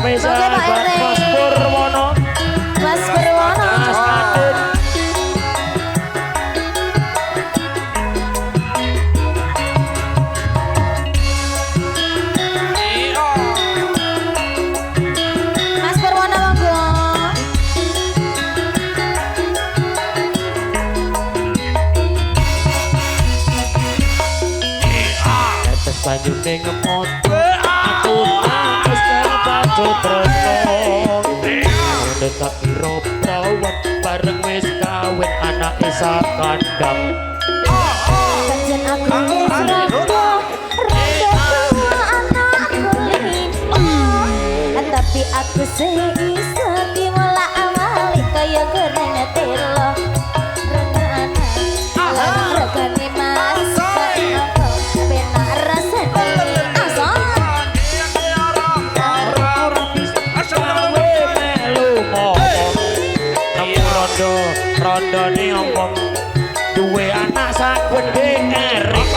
spesial buat Mas Purwono. Mas Purwono. Mas Adit. Mas Purwono monggo. Tetes banyune ngemot. Aku wis padha tresno. Detak iro prawan bareng wis kawin anake sakandang. Panjen aku wis rondo tua anakku limo. Tapi aku seiso dimulak awali kaya goreng telo. Regane mas benak rasane asal. Rondone ompong duwe anak sakwedhe erik.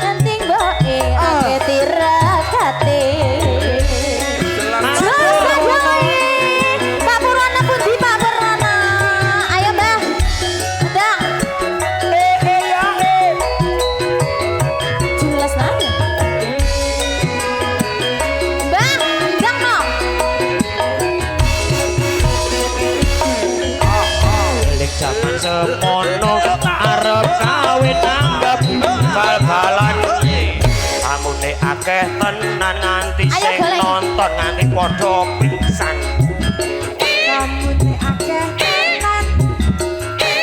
Nanti mboke ake tirakate. Pak Purwana pundi Pak Purwana? Ayo Mbah. Ndang. Jelas nanya. Mbah, ndang no. Balik jaman semono arep kawin anggap bal-balan. Amune akeh tenan nganti sing nonton nganti padha pingsan. Kamune akeh tenan.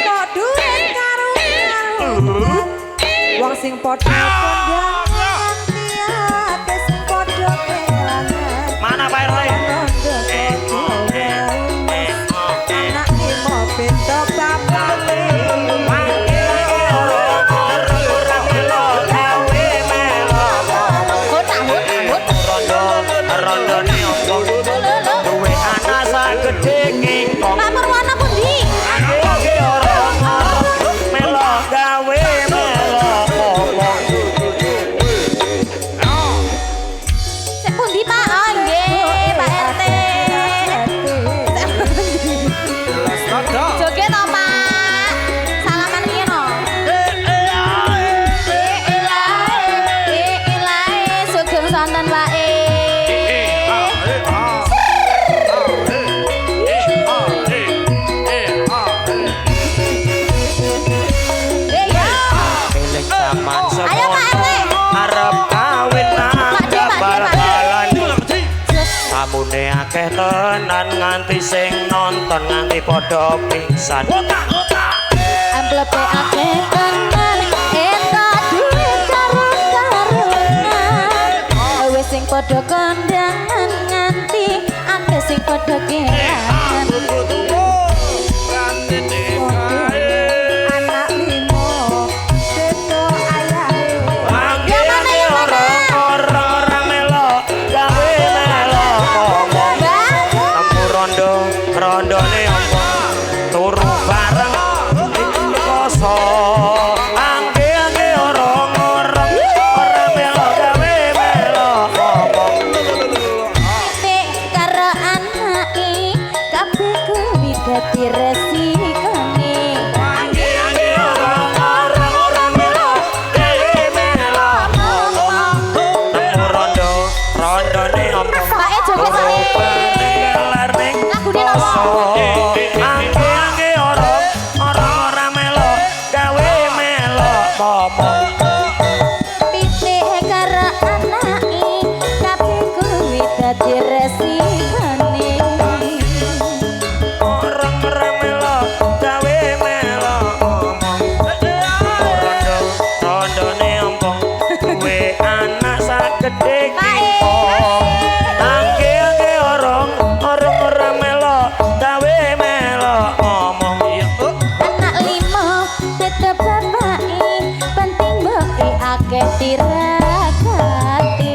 Tok duit karo-karuan. Wong sing padha kondangan ate sing padha kelangan. Mana Pak RT? Anak limo bento bapakne. Rondone ompong duwe anak sagedhe kingkong. Pak Purwana pundi? Iki ora melo gawe melo ngomong. Sik pundi Pak? Oh nggih, Pak RT. Joget to Pak. Salaman riyen no. Ilahe sugeng sonten wae. Milik zaman Ayo Pak RT. arep kawin Maju, maju, bal-balan. Amune akeh tenan nganti sing nonton nganti padha pingsan. Amplepe akeh tenan entuk duit karo-karuan. Wis sing padha kondangan nganti akeh sing padha kelangan. Anak limo seto ayahe. Mangke orang melo gawe melo ngomong. Tempu rondone ompong turu bareng koso. Angge orang melo gawe melo ngomong. Nek karo anake kabeh kuwi dadi resikane. Angge orang melo gawe melo ngomong. Tempu rondone ompong Pak e joget turu ae. bareng ning Lagune koso. nopo? Angge orang melo gawe melo ngomong. Pitik karo anake kabeh kuwi dadi resikane. Orang melo gawe melo ngomong. Rondone ompong duwe anak sagedhe kingkong. Angge orang melo gawe melo ngomong. Anak limo tetep bapake penting mboke akeh tirakati.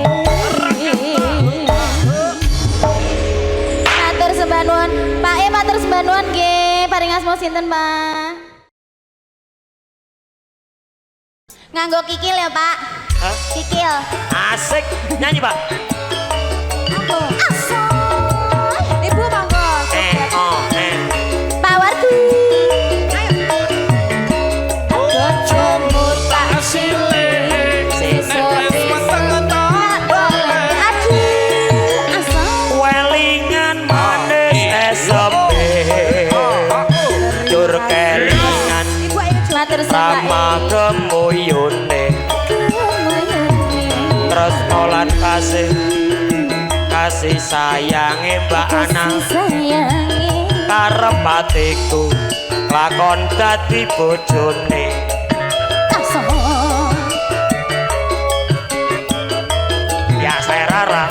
Matur sembah nuwun, Pak E matur sembah nuwun nggih. Paring asma sinten, Pak? Nganggo kikil ya, Pak. Hah? Kikil. Asik. Nyanyi, Pak. Apa? Asal. Ibu monggo. Pak Wardi. Ayo. Jemur tak Silih. Welingan manis SMP. Cur kelingan. Rama kemuyune. Tresno lan kasih sayange Mbak Anang karep atiku lakon dadi bojone ya saya Rara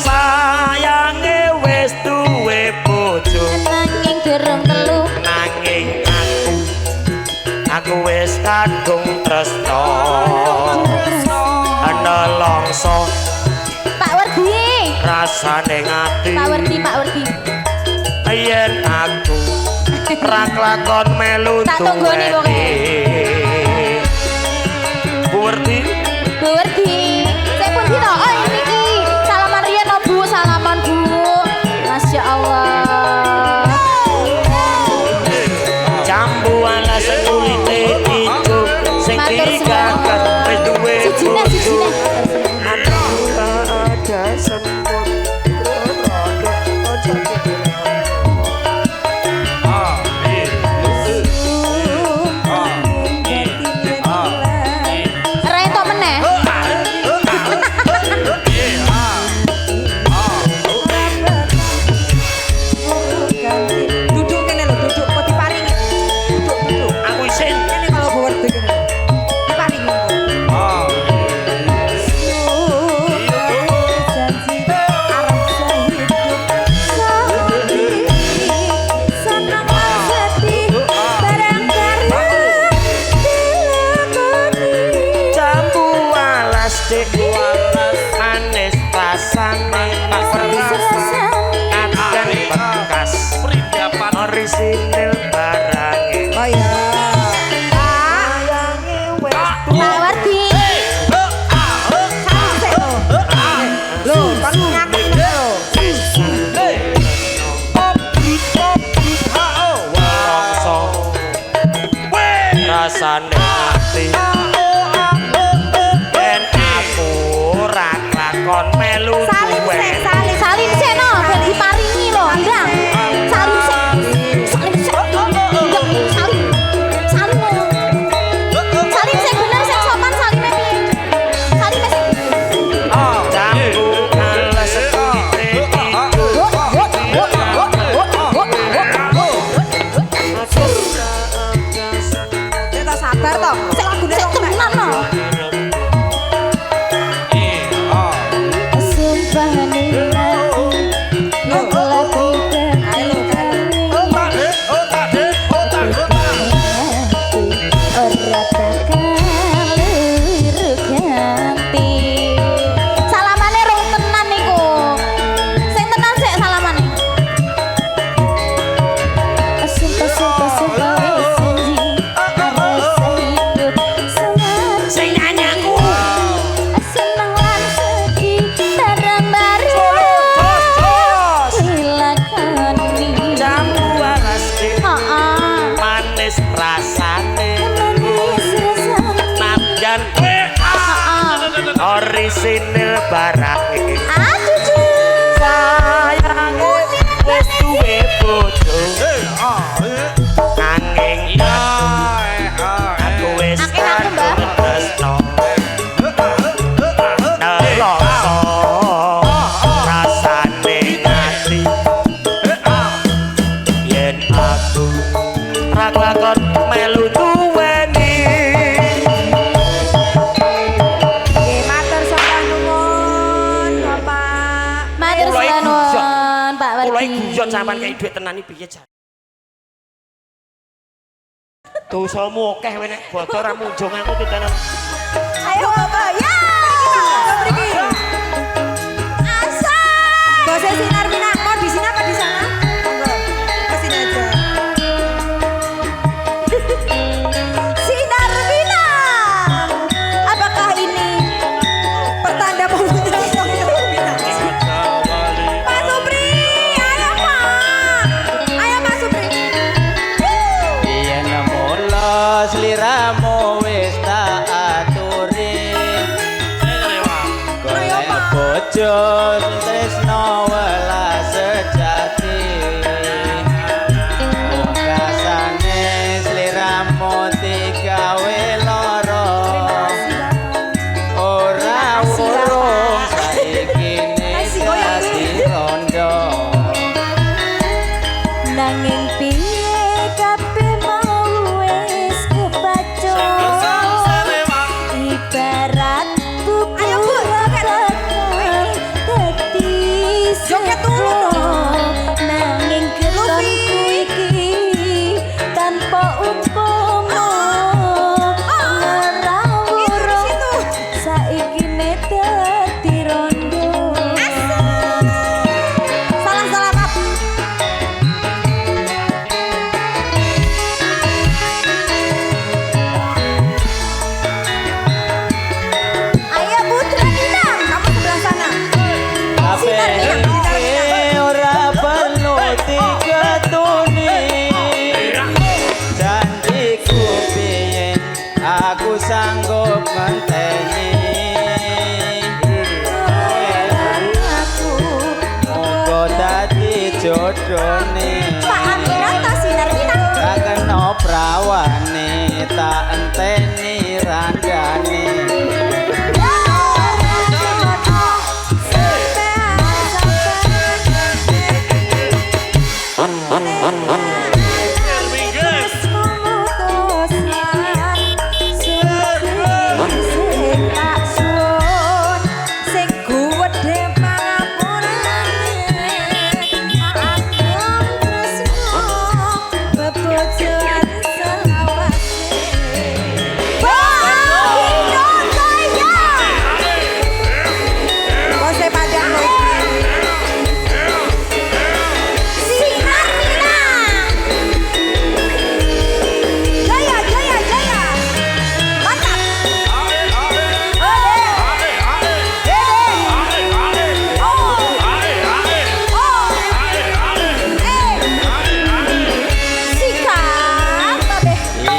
sayange wis duwe bojo nanging gerem telu nanging aku wis kadung tresno nelongso Pak Wardi rasane ngati Pak Wardi yen aku ra lakon melu tak tunggoni pokoke Bu Wardi saya pun gitu oh ini salaman riyen no Bu salaman Bu Masya Allah jambu alas kulite ijo sing digagas wis duwe sijine ada semut Reto meneh Duduk kene lho, duduk kok diparingi. Duduk. aku isin Kene kalau bawa duduk kene. Diparingi. jambu alas dik manis rasane akan bekas orisinil barange Oh iya. Pak Wardi Loh, kon ngaku lho. Welongso rasane ati yen aku ora lakon melu Salim duwe sik no ben diparingi lho ndang salim sik bener sing sopan salime piye salime sik jambu alas kulite Kita sabar toh. Sik lagune sik rong nek. tenan no sumpah salamane rong tenan niku sing tenan sik salamane sumpah wis janji rasa hidup selalu sing nyanyi aku seneng lan sedih bareng baru dilakoni jambu alas dik manis rasane najan orisinil barange sayange wis duwe bojo nanging aku wis kadung tresno nelongso rasane ngati yen aku ra lakon melu duweni Nggih, matur sembah nuwun, Bapak. matur Kula iki nuwun Pak kula Wardi iki guyon sampean kei dhuwit tenan iki piye jan dosamu akeh kowe nek bocor ra munjung aku titenan Ayo Bapak, ya. Mriki. Asal. Bose sinar minang, mau di sini apa di sana? Monggo. Ke sini aja. Sinar minang. tresno welas sejati pungkasane sliramu digawe lara ora urung saiki dadi rondo nanging piye kabeh mau wis kebaca ibarat buku dadi Joget dulu. nanging kelonku iki tanpa upama ngerawur saiki dadi rondo Salah Pap. Ayo Putra Minang, kamu sebelah sana. kabeh iki ora perlu diketuni janjiku biyen aku sanggup ngenteni aku muga dadi jodhone Pak Aminata Sinar Minang. gak kena prawane tak enteni randane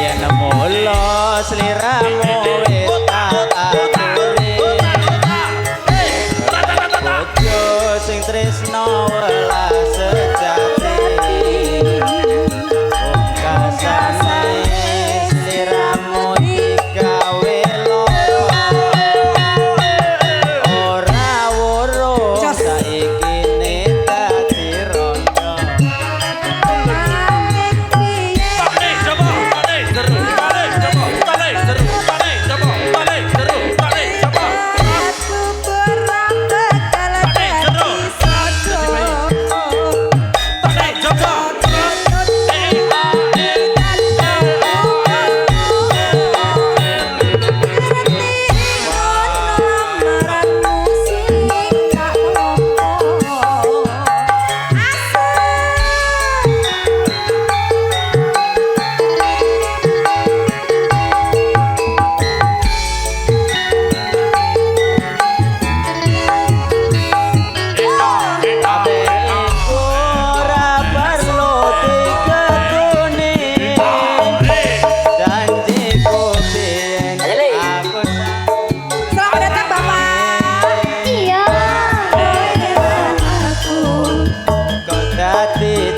yen mulo sliramu wis tak aturi bojo sing tresno welas sejati pungkasane sliramu digawe lara ora urung saiki dadi rondo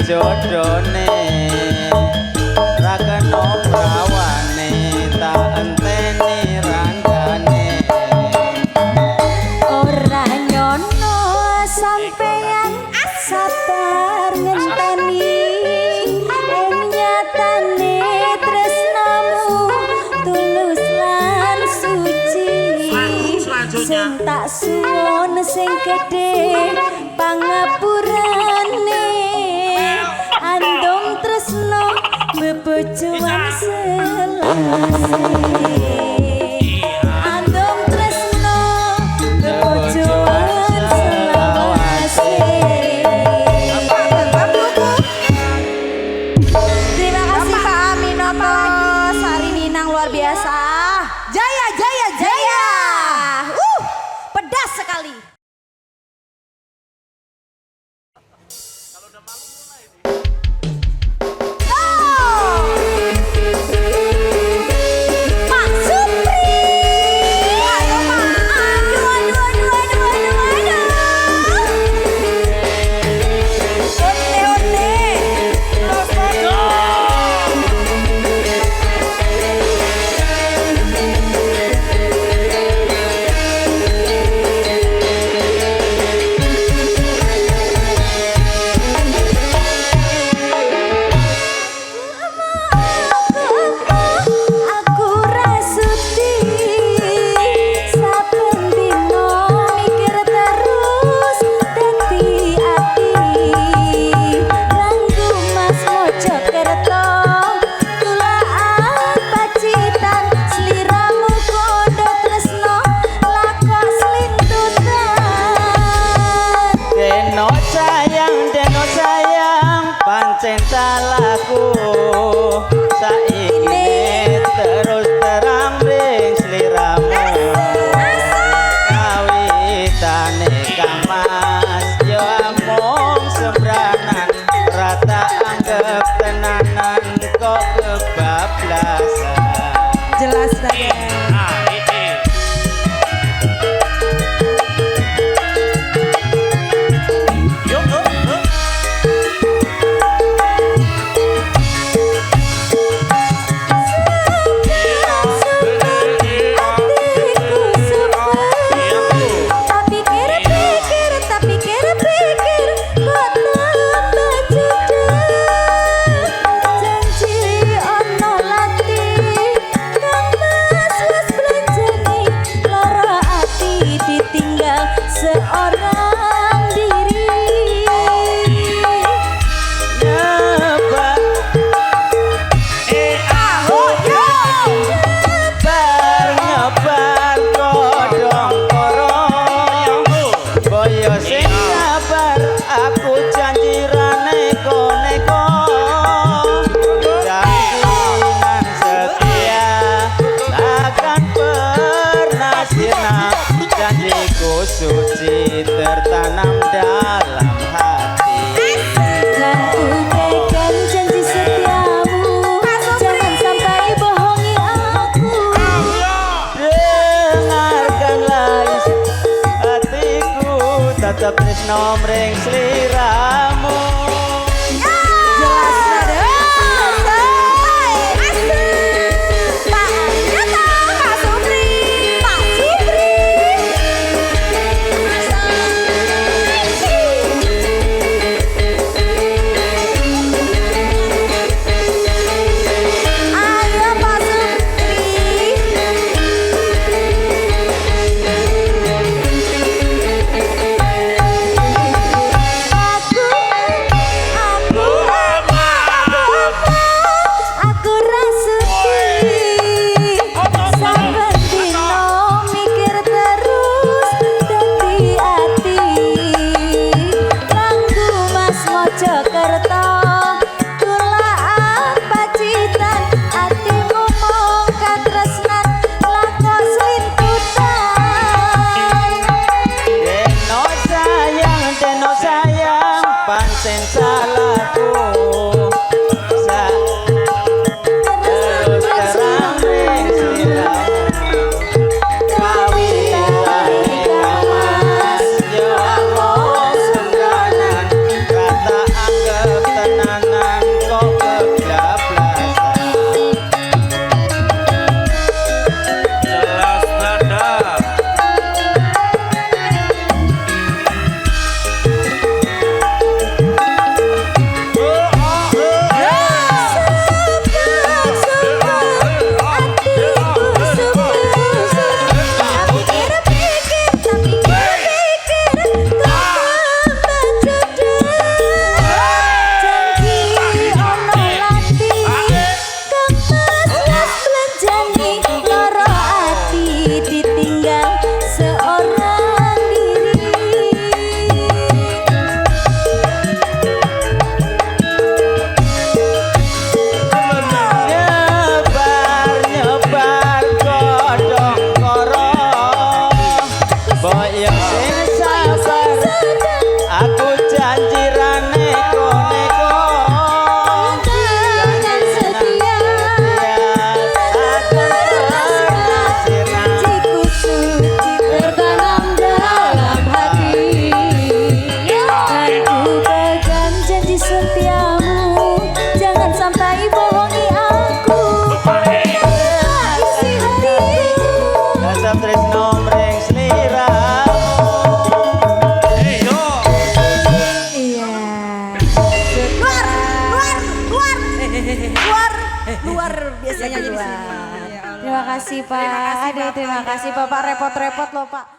jodhone ra kena prawane tak enteni randane ora nyono sampeyan sabar ngenteni nyatane tresnamu tulus lan suci sing tak suwun sing gedhe pangapurane andong tresno bebojoan selawase andong tresno bebojoan selawase. Terima kasih Pak Aminoto Sari Minang luar biasa. Jaya jaya jaya. Pedas sekali. Pak Supri. Ayo Pak. Aduh. sayang pancen salahku saiki terus terang ring sliramu kawitane Kang Mas yo amung sembranan rata anggap tenanan kok kebablasan Jelas banget. janjiku suci tertanam dalam hati Dan ku pegang janji setiamu, jangan sampai bohongi aku. dengarkanlah isi hatiku tetap tresno mring sliramu pancen salahku terus terang ring sliramu kawitane Kang Mas yo amung sembranan rata anggap tenanan kok kebablasan jelas nada aku janji rane neko Dengan setia janjiku suci tertanam dalam hati. Dan ku pegang janji setiamu, jangan sampai bohongi aku. Isi hatiku tetap tresno mring sliramu Luar biasanya luar. Terima kasih Pak. Aduh, terima kasih Bapak repot-repot loh Pak.